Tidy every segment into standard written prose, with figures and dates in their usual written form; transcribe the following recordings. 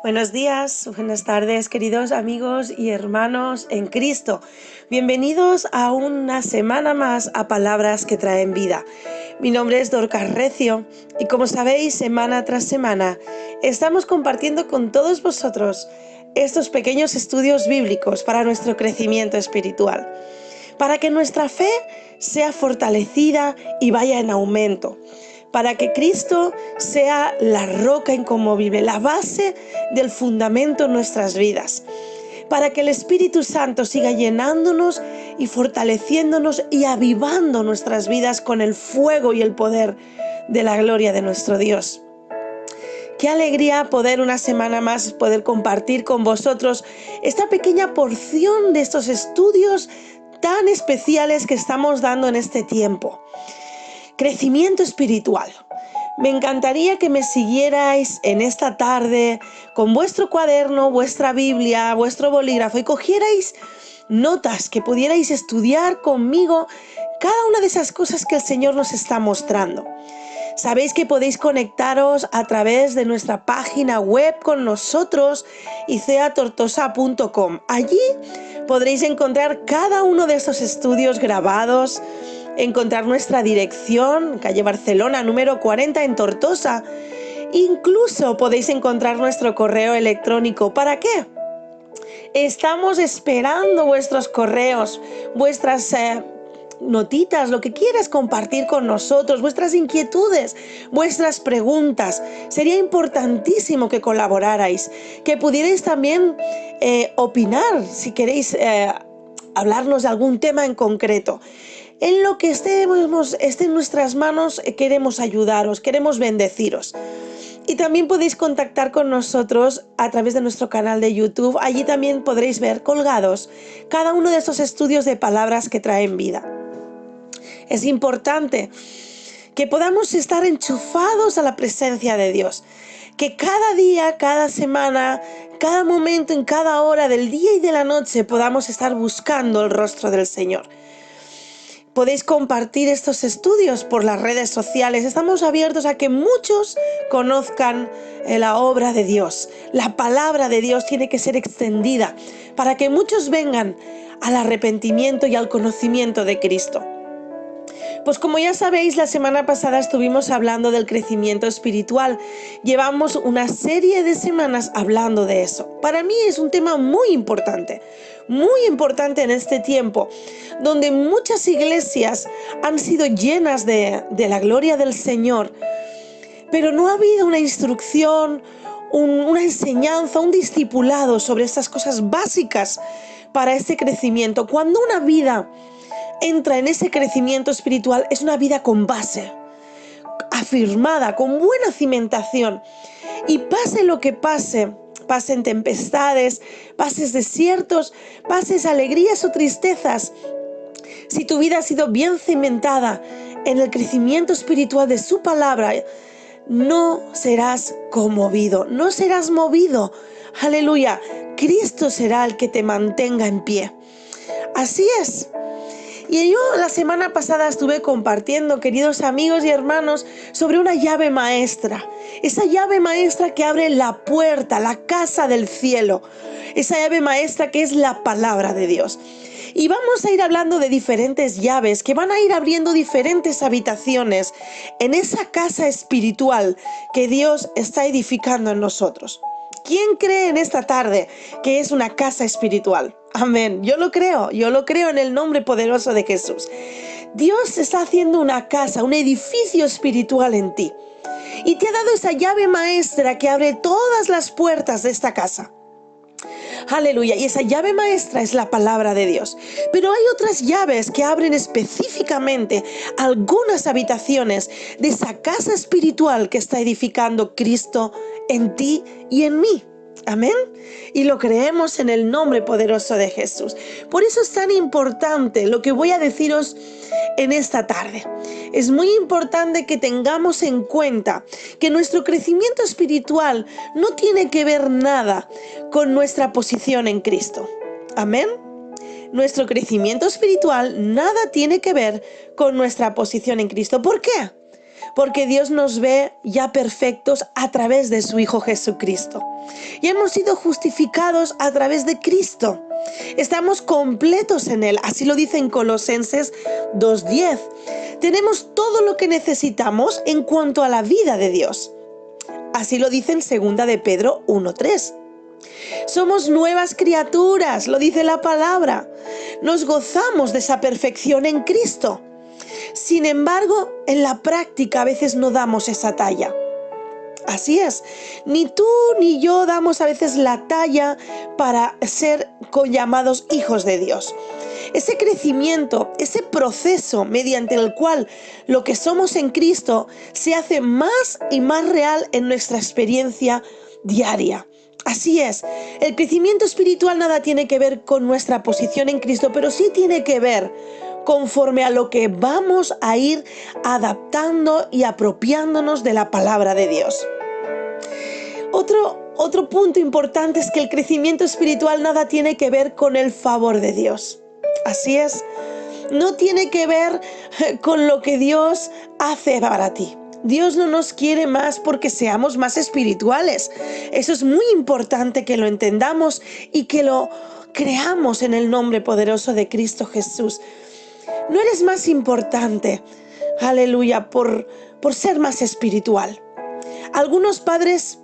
Buenos días, buenas tardes, queridos amigos y hermanos en Cristo. Bienvenidos a una semana más a Palabras que Traen Vida. Mi nombre es Dorcas Recio y como sabéis, semana tras semana estamos compartiendo con todos vosotros estos pequeños estudios bíblicos para nuestro crecimiento espiritual, para que nuestra fe sea fortalecida y vaya en aumento, para que Cristo sea la roca inconmovible, la base del fundamento en nuestras vidas, para que el Espíritu Santo siga llenándonos y fortaleciéndonos y avivando nuestras vidas con el fuego y el poder de la gloria de nuestro Dios. Qué alegría poder una semana más poder compartir con vosotros esta pequeña porción de estos estudios tan especiales que estamos dando en este tiempo. Crecimiento espiritual. Me encantaría que me siguierais en esta tarde con vuestro cuaderno, vuestra Biblia, vuestro bolígrafo y cogierais notas, que pudierais estudiar conmigo cada una de esas cosas que el Señor nos está mostrando. Sabéis que podéis conectaros a través de nuestra página web con nosotros, iceatortosa.com. Allí podréis encontrar cada uno de estos estudios grabados, encontrar nuestra dirección, calle Barcelona, número 40 en Tortosa. Incluso podéis encontrar nuestro correo electrónico. ¿Para qué? Estamos esperando vuestros correos, vuestras notitas, lo que quieras compartir con nosotros, vuestras inquietudes, vuestras preguntas. Sería importantísimo que colaborarais, que pudierais también opinar si queréis hablarnos de algún tema en concreto. En lo que esté en nuestras manos, queremos ayudaros, queremos bendeciros. Y también podéis contactar con nosotros a través de nuestro canal de YouTube. Allí también podréis ver colgados cada uno de esos estudios de palabras que traen vida. Es importante que podamos estar enchufados a la presencia de Dios, que cada día, cada semana, cada momento, en cada hora del día y de la noche podamos estar buscando el rostro del Señor. Podéis compartir estos estudios por las redes sociales. Estamos abiertos a que muchos conozcan la obra de Dios. La palabra de Dios tiene que ser extendida para que muchos vengan al arrepentimiento y al conocimiento de Cristo. Pues como ya sabéis, la semana pasada estuvimos hablando del crecimiento espiritual. Llevamos una serie de semanas hablando de eso. Para mí es un tema muy importante en este tiempo, donde muchas iglesias han sido llenas de la gloria del Señor, pero no ha habido una instrucción, una enseñanza, un discipulado sobre estas cosas básicas para ese crecimiento. Cuando una vida entra en ese crecimiento espiritual, es una vida con base, afirmada, con buena cimentación. Y pase lo que pase, pasen tempestades, pases desiertos, pases alegrías o tristezas, si tu vida ha sido bien cimentada en el crecimiento espiritual de su palabra, no serás conmovido, no serás movido. Aleluya, Cristo será el que te mantenga en pie. Así es. Y yo la semana pasada estuve compartiendo, queridos amigos y hermanos, sobre una llave maestra. Esa llave maestra que abre la puerta, la casa del cielo. Esa llave maestra que es la palabra de Dios. Y vamos a ir hablando de diferentes llaves que van a ir abriendo diferentes habitaciones en esa casa espiritual que Dios está edificando en nosotros. ¿Quién cree en esta tarde que es una casa espiritual? Amén. Yo lo creo en el nombre poderoso de Jesús. Dios está haciendo una casa, un edificio espiritual en ti. Y te ha dado esa llave maestra que abre todas las puertas de esta casa. Aleluya. Y esa llave maestra es la palabra de Dios. Pero hay otras llaves que abren específicamente algunas habitaciones de esa casa espiritual que está edificando Cristo en ti y en mí. Amén. Y lo creemos en el nombre poderoso de Jesús. Por eso es tan importante lo que voy a deciros en esta tarde. Es muy importante que tengamos en cuenta que nuestro crecimiento espiritual no tiene que ver nada con nuestra posición en Cristo. Amén. Nuestro crecimiento espiritual nada tiene que ver con nuestra posición en Cristo. ¿Por qué? porque Dios nos ve ya perfectos a través de su Hijo Jesucristo. Y hemos sido justificados a través de Cristo. Estamos completos en Él, así lo dice en Colosenses 2:10. Tenemos todo lo que necesitamos en cuanto a la vida de Dios. Así lo dice en 2 de Pedro 1:3. Somos nuevas criaturas, lo dice la palabra. Nos gozamos de esa perfección en Cristo. Sin embargo, en la práctica a veces no damos esa talla. Así es, ni tú ni yo damos a veces la talla para ser llamados hijos de Dios. Ese crecimiento, ese proceso mediante el cual lo que somos en Cristo se hace más y más real en nuestra experiencia diaria. Así es, el crecimiento espiritual nada tiene que ver con nuestra posición en Cristo, pero sí tiene que ver conforme a lo que vamos a ir adaptando y apropiándonos de la palabra de Dios. Otro punto importante es que el crecimiento espiritual nada tiene que ver con el favor de Dios. Así es, no tiene que ver con lo que Dios hace para ti. Dios no nos quiere más porque seamos más espirituales. Eso es muy importante que lo entendamos y que lo creamos en el nombre poderoso de Cristo Jesús. No eres más importante, aleluya, por ser más espiritual. Algunos padres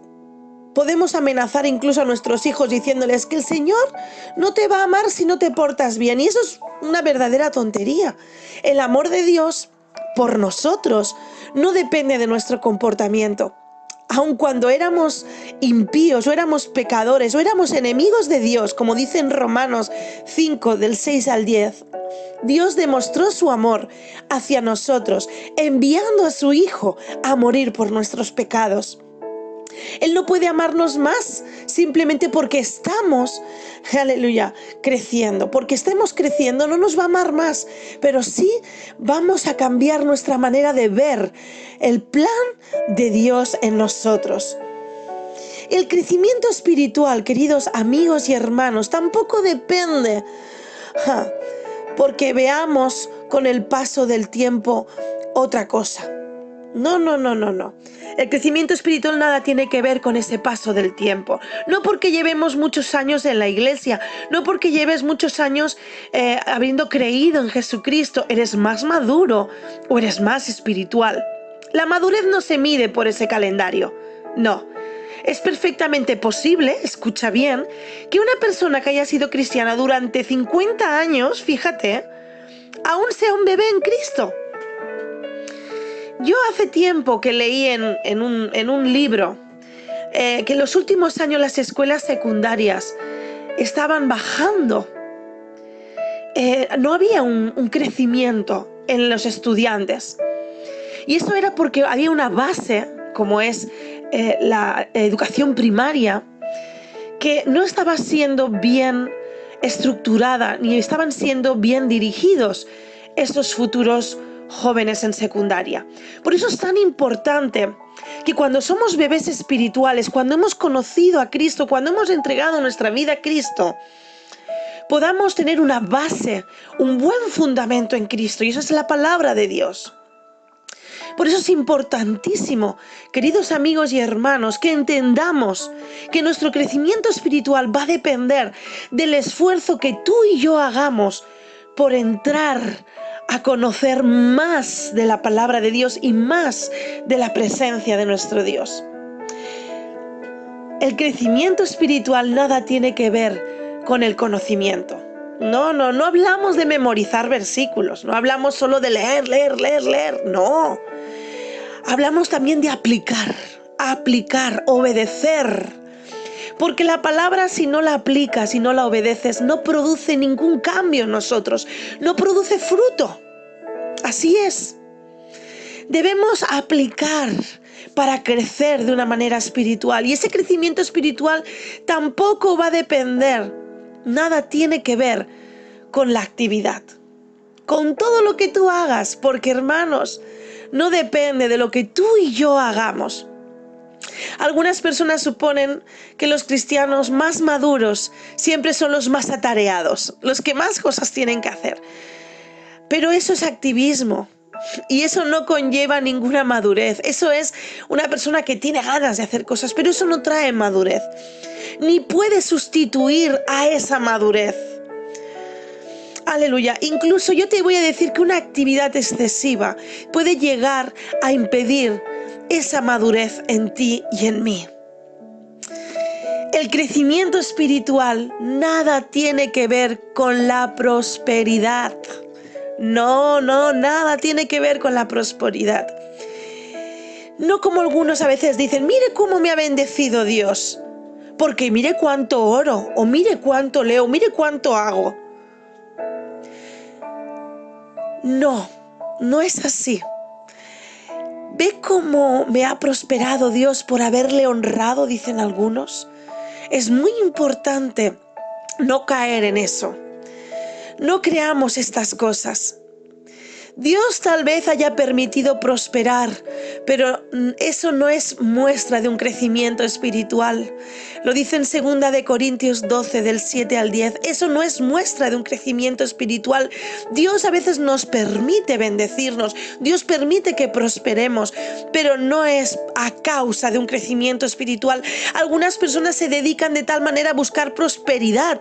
podemos amenazar incluso a nuestros hijos diciéndoles que el Señor no te va a amar si no te portas bien. Y eso es una verdadera tontería. El amor de Dios por nosotros no depende de nuestro comportamiento. Aun cuando éramos impíos o éramos pecadores o éramos enemigos de Dios, como dice en Romanos 5 del 6 al 10, Dios demostró su amor hacia nosotros enviando a su Hijo a morir por nuestros pecados. Él no puede amarnos más simplemente porque estamos, aleluya, creciendo. Porque estemos creciendo no nos va a amar más, pero sí vamos a cambiar nuestra manera de ver el plan de Dios en nosotros. El crecimiento espiritual, queridos amigos y hermanos, tampoco depende porque veamos con el paso del tiempo otra cosa. No. El crecimiento espiritual nada tiene que ver con ese paso del tiempo. No porque llevemos muchos años en la iglesia, no porque lleves muchos años habiendo creído en Jesucristo, eres más maduro o eres más espiritual. La madurez no se mide por ese calendario. No. Es perfectamente posible, escucha bien, que una persona que haya sido cristiana durante 50 años, fíjate, aún sea un bebé en Cristo. Yo hace tiempo que leí en un libro que en los últimos años las escuelas secundarias estaban bajando. No había un crecimiento en los estudiantes. Y eso era porque había una base, como es la educación primaria, que no estaba siendo bien estructurada ni estaban siendo bien dirigidos esos futuros jóvenes en secundaria. Por eso es tan importante que cuando somos bebés espirituales, cuando hemos conocido a Cristo, cuando hemos entregado nuestra vida a Cristo, podamos tener una base, un buen fundamento en Cristo, y esa es la palabra de Dios. Por eso es importantísimo, queridos amigos y hermanos, que entendamos que nuestro crecimiento espiritual va a depender del esfuerzo que tú y yo hagamos por entrar a conocer más de la palabra de Dios y más de la presencia de nuestro Dios. El crecimiento espiritual nada tiene que ver con el conocimiento. No hablamos de memorizar versículos, no hablamos solo de leer, no. Hablamos también de aplicar, obedecer. Porque la palabra, si no la aplicas, si no la obedeces, no produce ningún cambio en nosotros, no produce fruto. Así es. Debemos aplicar para crecer de una manera espiritual. Y ese crecimiento espiritual tampoco va a depender, nada tiene que ver con la actividad, con todo lo que tú hagas, porque hermanos, no depende de lo que tú y yo hagamos. Algunas personas suponen que los cristianos más maduros siempre son los más atareados, los que más cosas tienen que hacer. Pero eso es activismo, Y eso no conlleva ninguna madurez. Eso es una persona que tiene ganas de hacer cosas, pero eso no trae madurez. Ni puede sustituir a esa madurez. Aleluya. Incluso yo te voy a decir que una actividad excesiva puede llegar a impedir esa madurez en ti y en mí. El crecimiento espiritual nada tiene que ver con la prosperidad. No, nada tiene que ver con la prosperidad. No como algunos a veces dicen, mire cómo me ha bendecido Dios, porque mire cuánto oro, o mire cuánto leo, mire cuánto hago. No es así. ¿Ve cómo me ha prosperado Dios por haberle honrado?, dicen algunos. Es muy importante no caer en eso. No creamos estas cosas. Dios tal vez haya permitido prosperar, pero eso no es muestra de un crecimiento espiritual. Lo dice en 2 de Corintios 12, del 7 al 10. Eso no es muestra de un crecimiento espiritual. Dios a veces nos permite bendecirnos, Dios permite que prosperemos, pero no es a causa de un crecimiento espiritual. Algunas personas se dedican de tal manera a buscar prosperidad.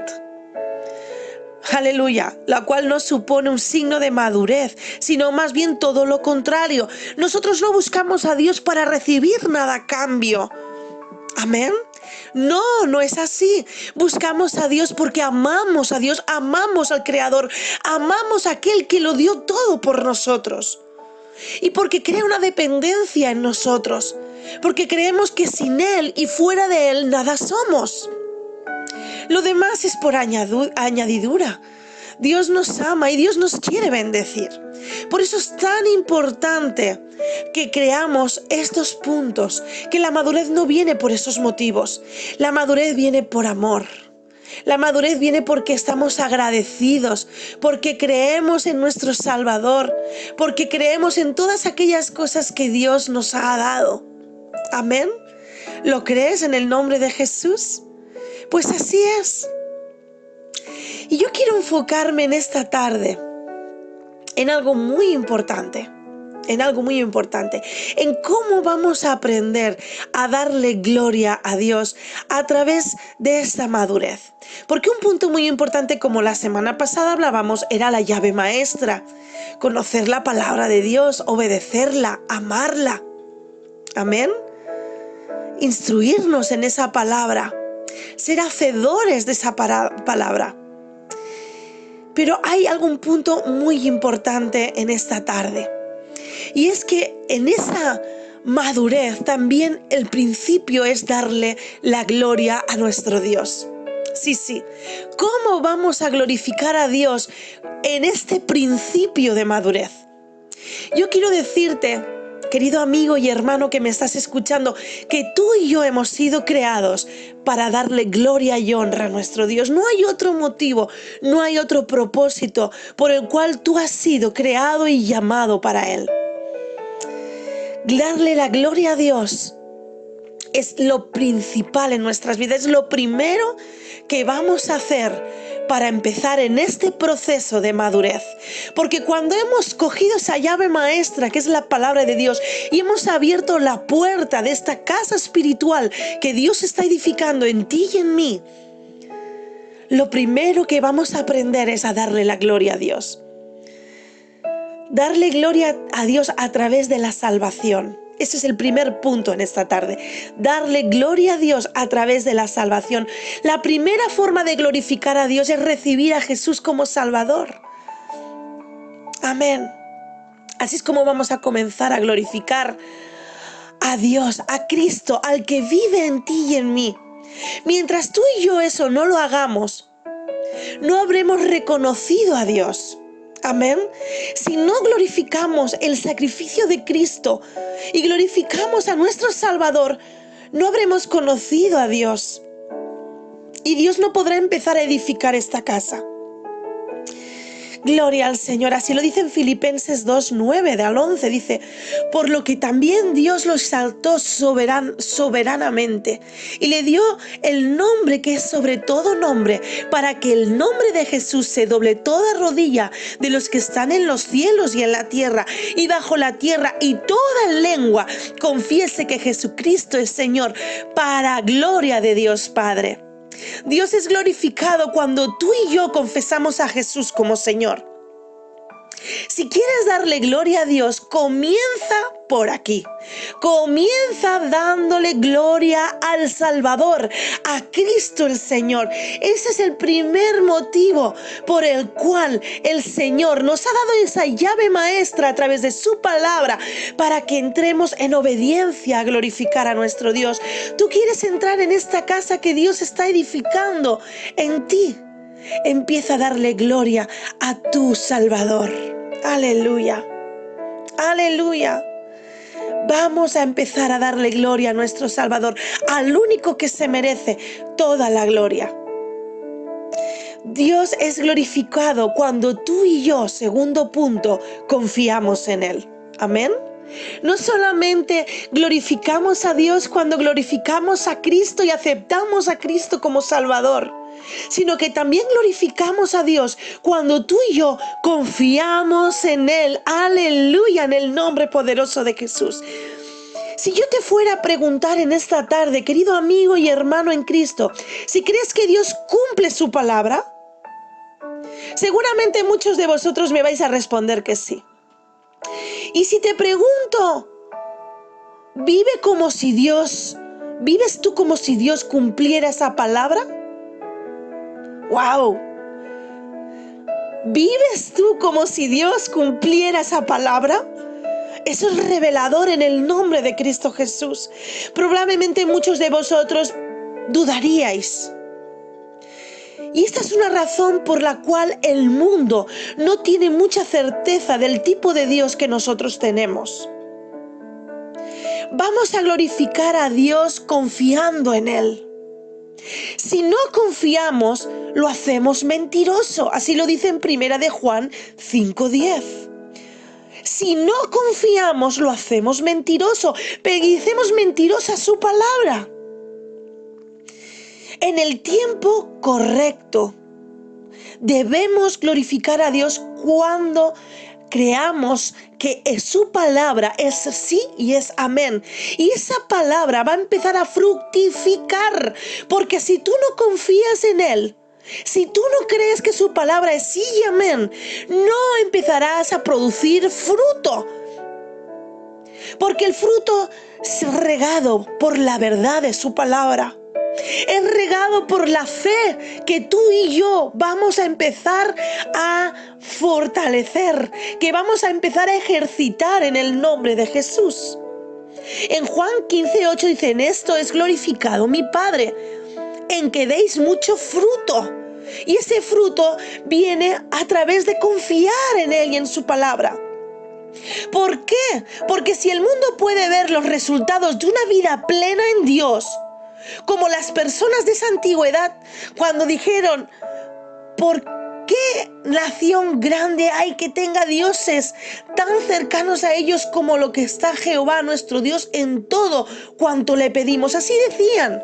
Aleluya, la cual no supone un signo de madurez, sino más bien todo lo contrario. Nosotros no buscamos a Dios para recibir nada a cambio. Amén. No es así. Buscamos a Dios porque amamos a Dios, amamos al Creador, amamos a aquel que lo dio todo por nosotros. Y porque crea una dependencia en nosotros, porque creemos que sin Él y fuera de Él nada somos. Lo demás es por añadidura. Dios nos ama y Dios nos quiere bendecir. Por eso es tan importante que creamos estos puntos, que la madurez no viene por esos motivos. La madurez viene por amor. La madurez viene porque estamos agradecidos, porque creemos en nuestro Salvador, porque creemos en todas aquellas cosas que Dios nos ha dado. Amén. ¿Lo crees en el nombre de Jesús? Pues así es. Y yo quiero enfocarme en esta tarde en algo muy importante, en cómo vamos a aprender a darle gloria a Dios a través de esta madurez. Porque un punto muy importante, como la semana pasada hablábamos, era la llave maestra. Conocer la palabra de Dios, obedecerla, amarla. Amén. Instruirnos en esa palabra. Ser hacedores de esa palabra. Pero hay algún punto muy importante en esta tarde. Y es que en esa madurez también el principio es darle la gloria a nuestro Dios. Sí. ¿Cómo vamos a glorificar a Dios en este principio de madurez? Yo quiero decirte, querido amigo y hermano que me estás escuchando, que tú y yo hemos sido creados para darle gloria y honra a nuestro Dios. No hay otro motivo, no hay otro propósito por el cual tú has sido creado y llamado para Él. Darle la gloria a Dios es lo principal en nuestras vidas, es lo primero que vamos a hacer para empezar en este proceso de madurez. Porque cuando hemos cogido esa llave maestra que es la palabra de Dios y hemos abierto la puerta de esta casa espiritual que Dios está edificando en ti y en mí, lo primero que vamos a aprender es a darle la gloria a Dios. Darle gloria a Dios a través de la salvación. Ese es el primer punto en esta tarde. Darle gloria a Dios a través de la salvación. La primera forma de glorificar a Dios es recibir a Jesús como Salvador. Amén. Así es como vamos a comenzar a glorificar a Dios, a Cristo, al que vive en ti y en mí. Mientras tú y yo eso no lo hagamos, no habremos reconocido a Dios. Amén. Si no glorificamos el sacrificio de Cristo y glorificamos a nuestro Salvador, no habremos conocido a Dios. Y Dios no podrá empezar a edificar esta casa. Gloria al Señor. Así lo dice en Filipenses 2:9 al 11. Dice, por lo que también Dios lo exaltó soberanamente y le dio el nombre que es sobre todo nombre, para que el nombre de Jesús se doble toda rodilla de los que están en los cielos y en la tierra y bajo la tierra, y toda lengua confiese que Jesucristo es Señor, para gloria de Dios Padre. Dios es glorificado cuando tú y yo confesamos a Jesús como Señor. Si quieres darle gloria a Dios, comienza por aquí. Comienza dándole gloria al Salvador, a Cristo el Señor. Ese es el primer motivo por el cual el Señor nos ha dado esa llave maestra a través de su palabra para que entremos en obediencia a glorificar a nuestro Dios. Tú quieres entrar en esta casa que Dios está edificando en ti. Empieza a darle gloria a tu Salvador. Aleluya. Aleluya. Vamos a empezar a darle gloria a nuestro Salvador, al único que se merece toda la gloria. Dios es glorificado cuando tú y yo, segundo punto, confiamos en Él. Amén. No solamente glorificamos a Dios cuando glorificamos a Cristo y aceptamos a Cristo como Salvador, sino que también glorificamos a Dios cuando tú y yo confiamos en Él. Aleluya, en el nombre poderoso de Jesús. Si yo te fuera a preguntar en esta tarde, querido amigo y hermano en Cristo, si crees que Dios cumple su palabra, seguramente muchos de vosotros me vais a responder que sí. Y si te pregunto, ¿vives tú como si Dios cumpliera esa palabra? ¡Wow! ¿Vives tú como si Dios cumpliera esa palabra? Eso es revelador en el nombre de Cristo Jesús. Probablemente muchos de vosotros dudaríais. Y esta es una razón por la cual el mundo no tiene mucha certeza del tipo de Dios que nosotros tenemos. Vamos a glorificar a Dios confiando en Él. Si no confiamos, lo hacemos mentiroso. Así lo dice en 1 de Juan 5:10. Si no confiamos, lo hacemos mentiroso. Hacemos mentirosa su palabra. En el tiempo correcto, debemos glorificar a Dios cuando creamos que su palabra es sí y es amén. Y esa palabra va a empezar a fructificar, porque si tú no confías en Él, si tú no crees que su palabra es sí y amén, no empezarás a producir fruto. Porque el fruto es regado por la verdad de su palabra. Es regado por la fe que tú y yo vamos a empezar a fortalecer, que vamos a empezar a ejercitar en el nombre de Jesús. En Juan 15:8 dice, en esto es glorificado mi Padre, en que deis mucho fruto. Y ese fruto viene a través de confiar en Él y en su palabra. ¿Por qué? Porque si el mundo puede ver los resultados de una vida plena en Dios, como las personas de esa antigüedad, cuando dijeron, ¿por qué nación grande hay que tenga dioses tan cercanos a ellos como lo que está Jehová nuestro Dios en todo cuanto le pedimos? Así decían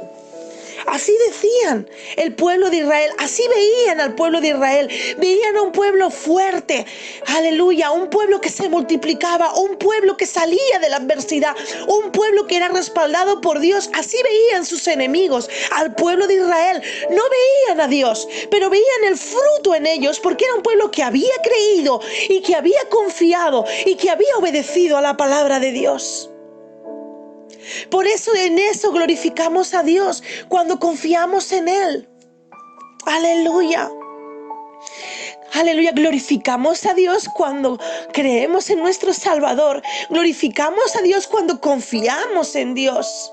el pueblo de Israel, así veían al pueblo de Israel, veían a un pueblo fuerte, aleluya, un pueblo que se multiplicaba, un pueblo que salía de la adversidad, un pueblo que era respaldado por Dios. Así veían sus enemigos al pueblo de Israel. No veían a Dios, pero veían el fruto en ellos, porque era un pueblo que había creído y que había confiado y que había obedecido a la palabra de Dios. Por eso en eso glorificamos a Dios, cuando confiamos en Él. Aleluya. Aleluya, glorificamos a Dios cuando creemos en nuestro Salvador. Glorificamos a Dios cuando confiamos en Dios.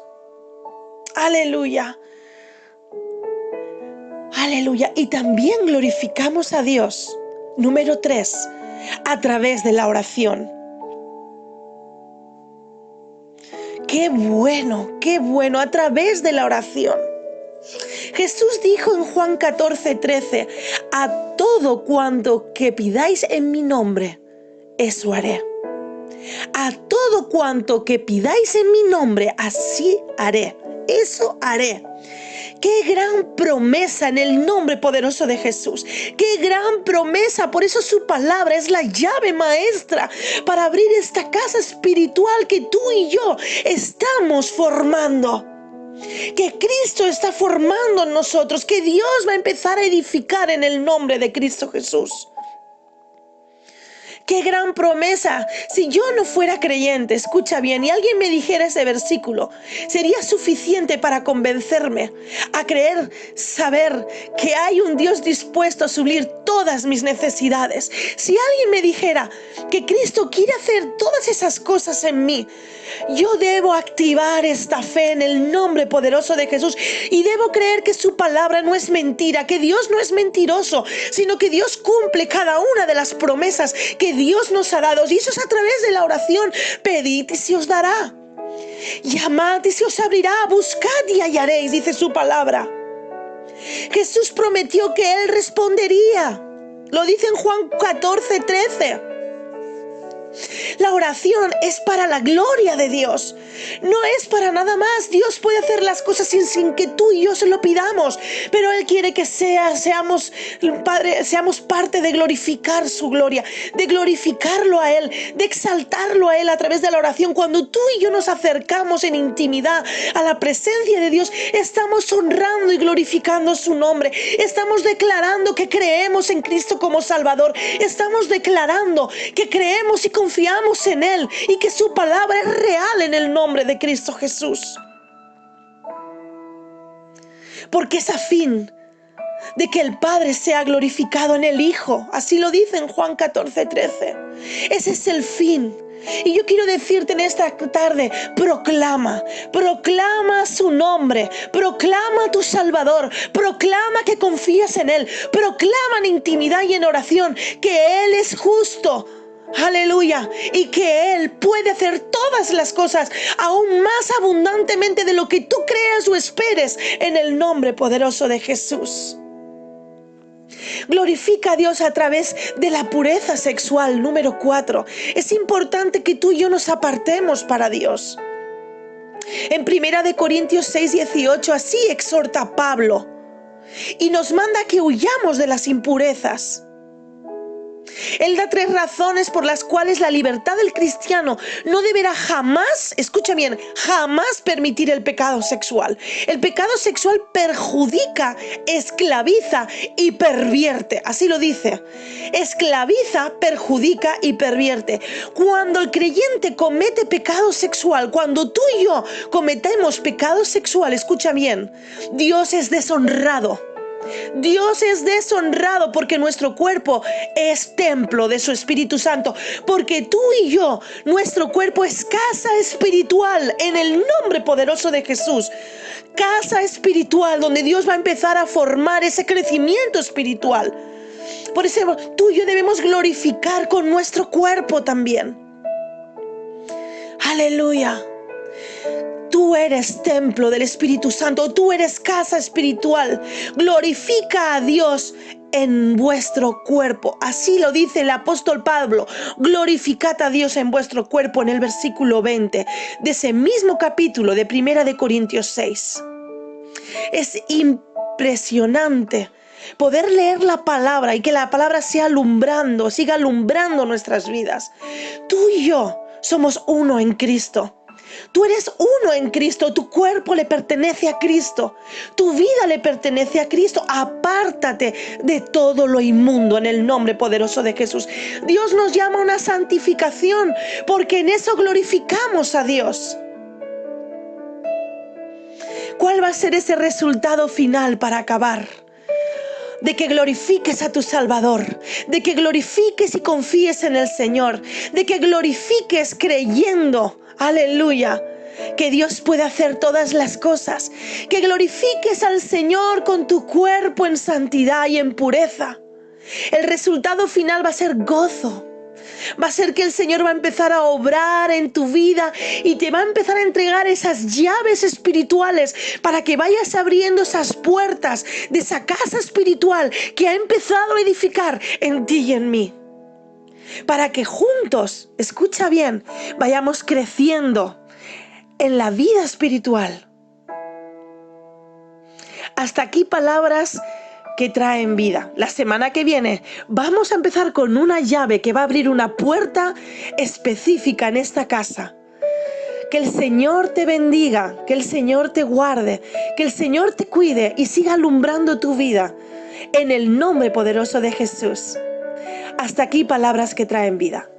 Aleluya. Aleluya. Y también glorificamos a Dios, número 3, a través de la oración. Qué bueno, a través de la oración. Jesús dijo en Juan 14:13, a todo cuanto que pidáis en mi nombre, eso haré. A todo cuanto que pidáis en mi nombre, así haré. Eso haré. Qué gran promesa en el nombre poderoso de Jesús. Qué gran promesa. Por eso su palabra es la llave maestra para abrir esta casa espiritual que tú y yo estamos formando. Que Cristo está formando en nosotros. Que Dios va a empezar a edificar en el nombre de Cristo Jesús. ¡Qué gran promesa! Si yo no fuera creyente, escucha bien, y alguien me dijera ese versículo, sería suficiente para convencerme a creer, saber que hay un Dios dispuesto a suplir todas mis necesidades. Si alguien me dijera que Cristo quiere hacer todas esas cosas en mí, yo debo activar esta fe en el nombre poderoso de Jesús y debo creer que su palabra no es mentira, que Dios no es mentiroso, sino que Dios cumple cada una de las promesas que Dios nos ha dado. Y eso es a través de la oración. Pedid y se os dará. Llamad y se os abrirá. Buscad y hallaréis, dice su palabra. Jesús prometió que Él respondería. Lo dice en Juan 14:13. La oración es para la gloria de Dios, no es para nada más. Dios puede hacer las cosas sin que tú y yo se lo pidamos, pero Él quiere que seamos parte de glorificar su gloria, de glorificarlo a Él, de exaltarlo a Él a través de la oración. Cuando tú y yo nos acercamos en intimidad a la presencia de Dios, estamos honrando y glorificando su nombre, estamos declarando que creemos en Cristo como Salvador, estamos declarando que creemos y confiamos en Él y que su palabra es real en el nombre de Cristo Jesús. Porque es a fin de que el Padre sea glorificado en el Hijo. Así lo dice en Juan 14:13. Ese es el fin. Y yo quiero decirte en esta tarde, proclama su nombre, proclama a tu Salvador, proclama que confías en Él, proclama en intimidad y en oración que Él es justo. Aleluya, y que Él puede hacer todas las cosas aún más abundantemente de lo que tú creas o esperes, en el nombre poderoso de Jesús. Glorifica a Dios a través de la pureza sexual. Número 4. Es importante que tú y yo nos apartemos para Dios. En 1 Corintios 6:18 así exhorta Pablo y nos manda que huyamos de las impurezas. Él da 3 razones por las cuales la libertad del cristiano no deberá jamás, escucha bien, jamás permitir el pecado sexual. El pecado sexual perjudica, esclaviza y pervierte. Así lo dice. Esclaviza, perjudica y pervierte. Cuando el creyente comete pecado sexual, cuando tú y yo cometemos pecado sexual, escucha bien, Dios es deshonrado. Dios es deshonrado porque nuestro cuerpo es templo de su Espíritu Santo, porque tú y yo, nuestro cuerpo es casa espiritual en el nombre poderoso de Jesús. Casa espiritual donde Dios va a empezar a formar ese crecimiento espiritual. Por eso tú y yo debemos glorificar con nuestro cuerpo también. Aleluya. Tú eres templo del Espíritu Santo, tú eres casa espiritual. Glorifica a Dios en vuestro cuerpo. Así lo dice el apóstol Pablo. Glorificad a Dios en vuestro cuerpo, en el versículo 20 de ese mismo capítulo de 1 Corintios 6. Es impresionante poder leer la palabra y que la palabra siga alumbrando nuestras vidas. Tú y yo somos uno en Cristo. Tú eres uno en Cristo, tu cuerpo le pertenece a Cristo, tu vida le pertenece a Cristo. Apártate de todo lo inmundo en el nombre poderoso de Jesús. Dios nos llama a una santificación porque en eso glorificamos a Dios. ¿Cuál va a ser ese resultado final para acabar? De que glorifiques a tu Salvador, de que glorifiques y confíes en el Señor, de que glorifiques creyendo, aleluya, que Dios puede hacer todas las cosas, que glorifiques al Señor con tu cuerpo en santidad y en pureza. El resultado final va a ser gozo, Va a ser que el Señor va a empezar a obrar en tu vida y te va a empezar a entregar esas llaves espirituales para que vayas abriendo esas puertas de esa casa espiritual que ha empezado a edificar en ti y en mí. Para que juntos, escucha bien, vayamos creciendo en la vida espiritual. Hasta aquí palabras que traen vida. La semana que viene vamos a empezar con una llave que va a abrir una puerta específica en esta casa. Que el Señor te bendiga, que el Señor te guarde, que el Señor te cuide y siga alumbrando tu vida en el nombre poderoso de Jesús. Hasta aquí palabras que traen vida.